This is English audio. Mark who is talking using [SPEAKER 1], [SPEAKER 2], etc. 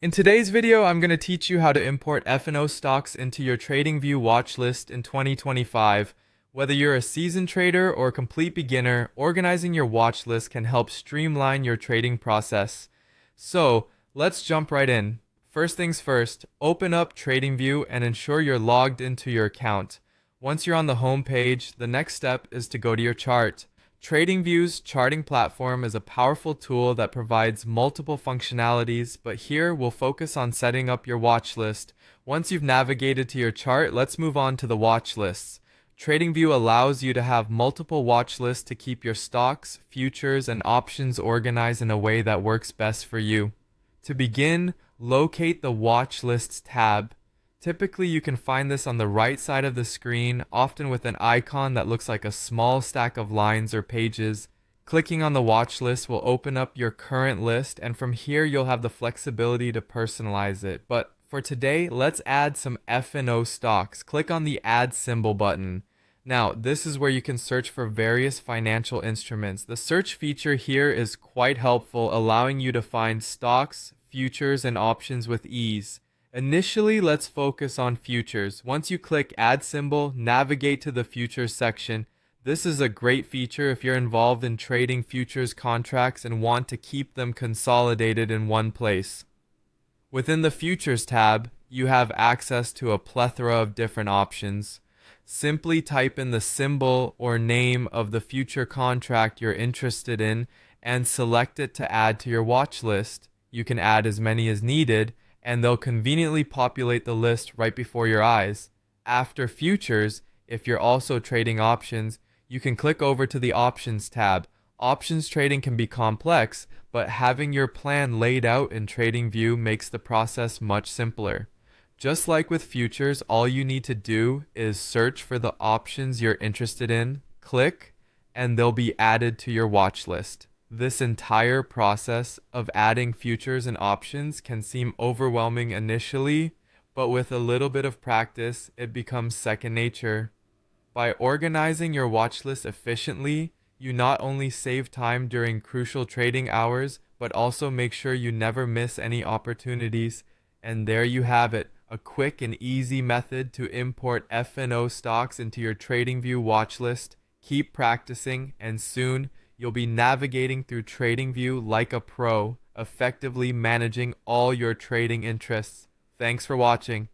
[SPEAKER 1] In today's video, I'm going to teach you how to import F&O stocks into your TradingView watchlist in 2025. Whether you're a seasoned trader or a complete beginner, organizing your watchlist can help streamline your trading process. So, let's jump right in. First things first, open up TradingView and ensure you're logged into your account. Once you're on the home page, the next step is to go to your chart. TradingView's charting platform is a powerful tool that provides multiple functionalities, but here we'll focus on setting up your watch list. Once you've navigated to your chart, let's move on to the watch lists. TradingView allows you to have multiple watch lists to keep your stocks, futures, and options organized in a way that works best for you. To begin, locate the watch lists tab. Typically, you can find this on the right side of the screen, often with an icon that looks like a small stack of lines or pages. Clicking on the watch list will open up your current list, and from here you'll have the flexibility to personalize it. But for today, let's add some F&O stocks. Click on the add symbol button. Now, this is where you can search for various financial instruments. The search feature here is quite helpful, allowing you to find stocks, futures, and options with ease. Initially, let's focus on futures. Once you click add symbol, navigate to the futures section. This is a great feature if you're involved in trading futures contracts and want to keep them consolidated in one place. Within the futures tab, you have access to a plethora of different options. Simply type in the symbol or name of the future contract you're interested in and select it to add to your watch list. You can add as many as needed, and they'll conveniently populate the list right before your eyes. After futures, if you're also trading options, you can click over to the options tab. Options trading can be complex, but having your plan laid out in TradingView makes the process much simpler. Just like with futures, all you need to do is search for the options you're interested in, click, and they'll be added to your watch list. This entire process of adding futures and options can seem overwhelming initially, but with a little bit of practice, it becomes second nature. By organizing your watch list efficiently, you not only save time during crucial trading hours, but also make sure you never miss any opportunities. And there you have it, a quick and easy method to import F&O stocks into your TradingView watch list. Keep practicing, and soon you'll be navigating through TradingView like a pro, effectively managing all your trading interests. Thanks for watching.